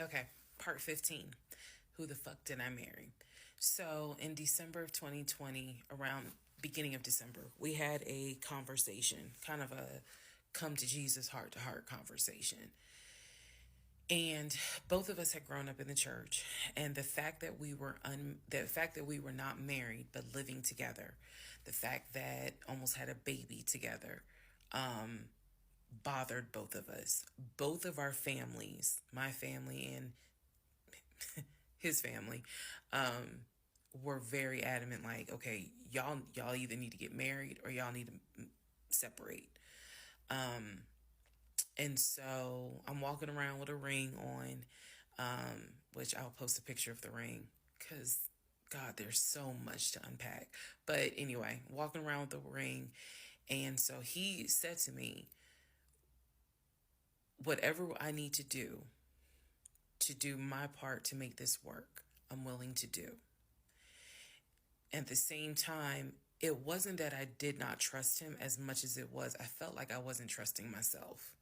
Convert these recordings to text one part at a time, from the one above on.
Okay, part 15. Who the fuck did I marry? So, in December of 2020, around beginning of December, we had a conversation, kind of a come to Jesus heart to heart conversation. And both of us had grown up in the church, and the fact that we were not married but living together, the fact that almost had a baby together, bothered both of us. Both of our families, my family and his family, were very adamant. Like, okay, y'all either need to get married or y'all need to separate. And so I'm walking around with a ring on, which I'll post a picture of the ring because God, there's so much to unpack. But anyway, walking around with the ring, and so he said to me, whatever I need to do my part to make this work, I'm willing to do. At the same time, it wasn't that I did not trust him as much as it was I felt like I wasn't trusting myself.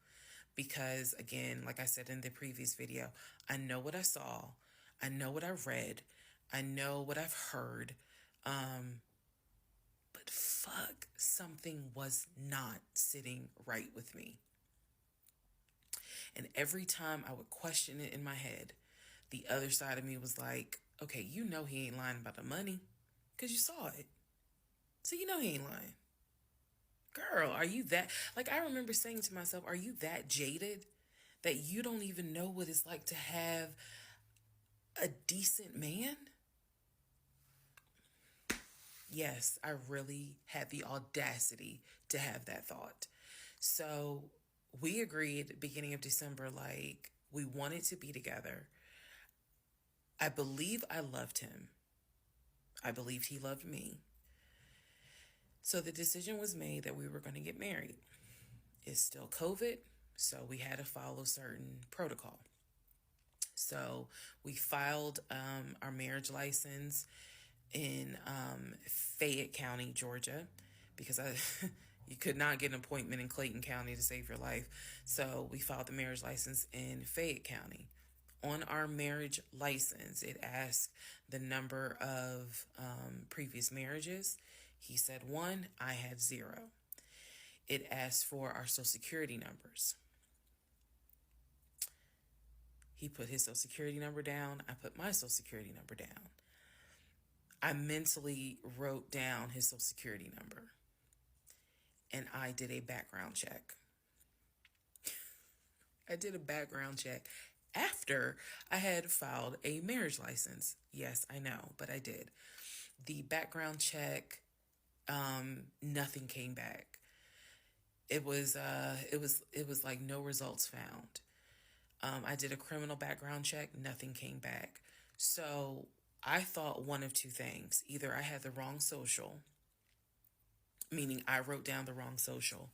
Because, again, like I said in the previous video, I know what I saw, I know what I read, I know what I've heard, but fuck, something was not sitting right with me. And every time I would question it in my head, the other side of me was like, okay, you know he ain't lying about the money because you saw it. So you know he ain't lying. Girl, are you that? Like, I remember saying to myself, are you that jaded that you don't even know what it's like to have a decent man? Yes, I really had the audacity to have that thought. So we agreed beginning of December, like, we wanted to be together. I believe I loved him. I believed he loved me. So the decision was made that we were going to get married. It's still COVID, so we had to follow certain protocol. So we filed our marriage license in Fayette County, Georgia, because you could not get an appointment in Clayton County to save your life. So we filed the marriage license in Fayette County. On our marriage license, it asked the number of previous marriages. He said 1, I had 0. It asked for our social security numbers. He put his social security number down. I put my social security number down. I mentally wrote down his social security number, and I did a background check. I did a background check after I had filed a marriage license. Yes, I know, but I did. The background check, nothing came back. It was like no results found. I did a criminal background check, nothing came back. So I thought one of two things. Either I had the wrong social, meaning I wrote down the wrong social,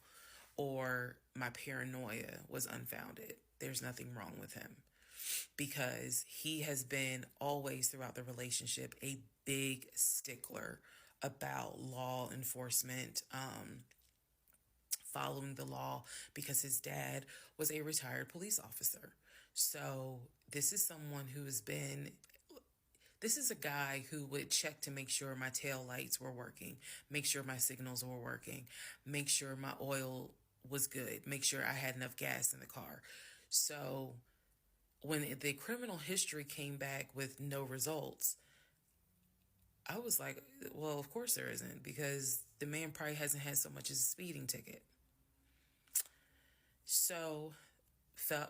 or my paranoia was unfounded. There's nothing wrong with him because he has been always throughout the relationship a big stickler about law enforcement, following the law, because his dad was a retired police officer. So this is a guy who would check to make sure my tail lights were working, make sure my signals were working, make sure my oil was good, make sure I had enough gas in the car. So when the criminal history came back with no results, I was like, well, of course there isn't, because the man probably hasn't had so much as a speeding ticket. So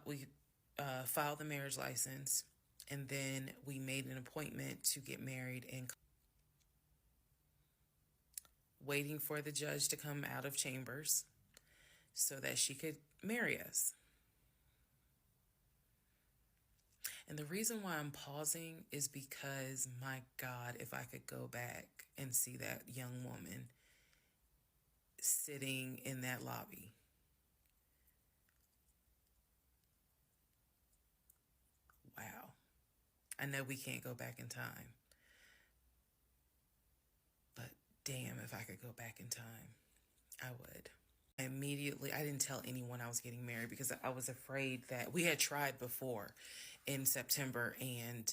we filed the marriage license, and then we made an appointment to get married, and waiting for the judge to come out of chambers so that she could marry us. And the reason why I'm pausing is because, my God, if I could go back and see that young woman sitting in that lobby. Wow. I know we can't go back in time, but damn, if I could go back in time, I would. I didn't tell anyone I was getting married because I was afraid that we had tried before. in September, and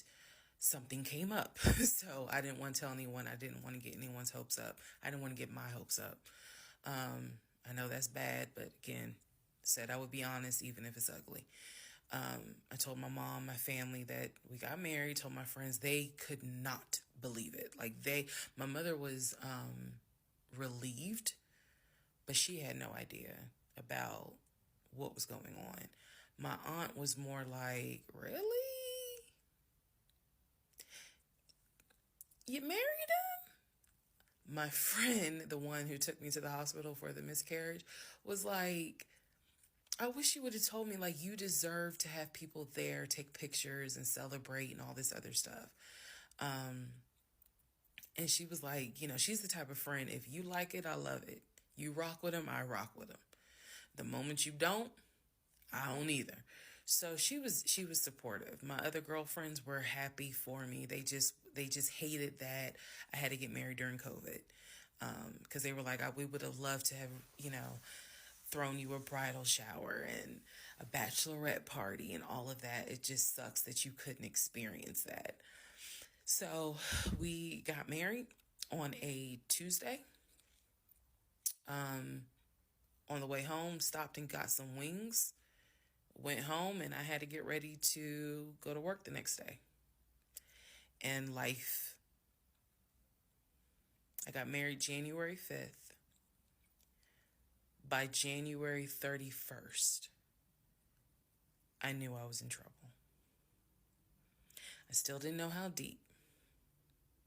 something came up. So I didn't want to tell anyone. I didn't want to get anyone's hopes up. I didn't want to get my hopes up. I know that's bad, but again, said I would be honest even if it's ugly. I told my mom, my family that we got married, told my friends, they could not believe it. Like my mother was relieved, but she had no idea about what was going on. My aunt was more like, really? You married him? My friend, the one who took me to the hospital for the miscarriage, was like, I wish you would have told me, like, you deserve to have people there, take pictures and celebrate and all this other stuff. And she was like, she's the type of friend, if you like it, I love it. You rock with them, I rock with them. The moment you don't, I don't either. So she was supportive. My other girlfriends were happy for me. They just hated that I had to get married during COVID. Because they were like, we would have loved to have, thrown you a bridal shower and a bachelorette party and all of that. It just sucks that you couldn't experience that. So we got married on a Tuesday. On the way home, stopped and got some wings, went home, and I had to get ready to go to work the next day. And life. I got married January 5th. By January 31st, I knew I was in trouble. I still didn't know how deep,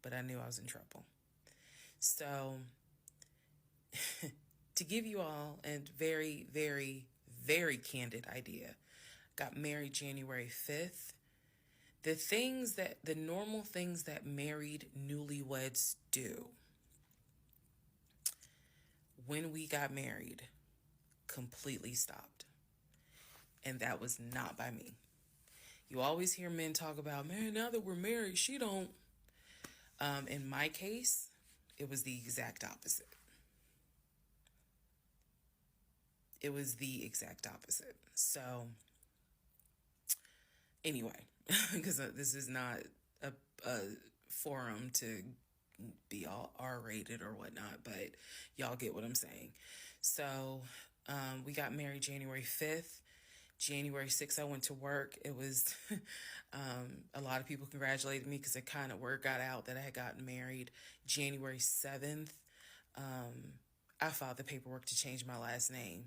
but I knew I was in trouble. So, to give you all a very, very, very candid idea, got married January 5th. The normal things that married newlyweds do when we got married completely stopped. And that was not by me. You always hear men talk about, man, now that we're married, she don't. In my case, it was the exact opposite. It was the exact opposite. So, anyway, because this is not a forum to be all R-rated or whatnot, but y'all get what I'm saying. So, we got married January 5th. January 6th, I went to work. It was, a lot of people congratulated me because it kind of word got out that I had gotten married. January 7th, I filed the paperwork to change my last name.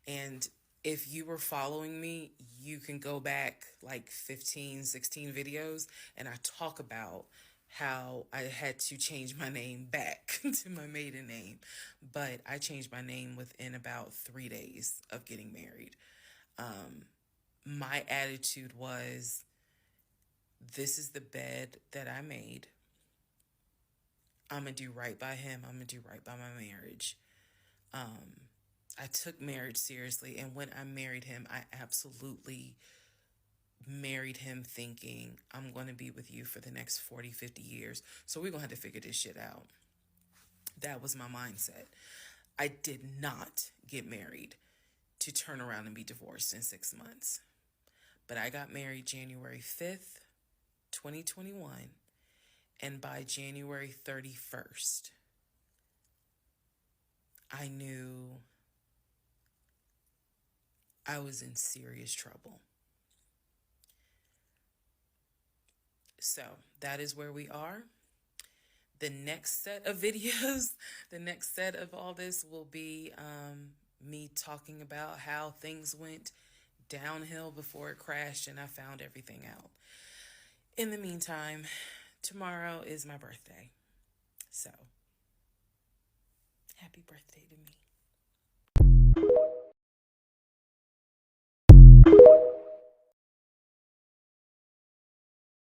And if you were following me, you can go back like 15, 16 videos, and I talk about how I had to change my name back to my maiden name. But I changed my name within about 3 days of getting married. My attitude was, this is the bed that I made. I'm going to do right by him. I'm going to do right by my marriage. I took marriage seriously. And when I married him, I absolutely married him thinking, I'm going to be with you for the next 40, 50 years. So we're going to have to figure this shit out. That was my mindset. I did not get married to turn around and be divorced in 6 months. But I got married January 5th, 2021. And by January 31st, I knew I was in serious trouble. So that is where we are. The next set of videos, the next set of all this will be me talking about how things went downhill before it crashed and I found everything out. In the meantime, tomorrow is my birthday. So, happy birthday to me.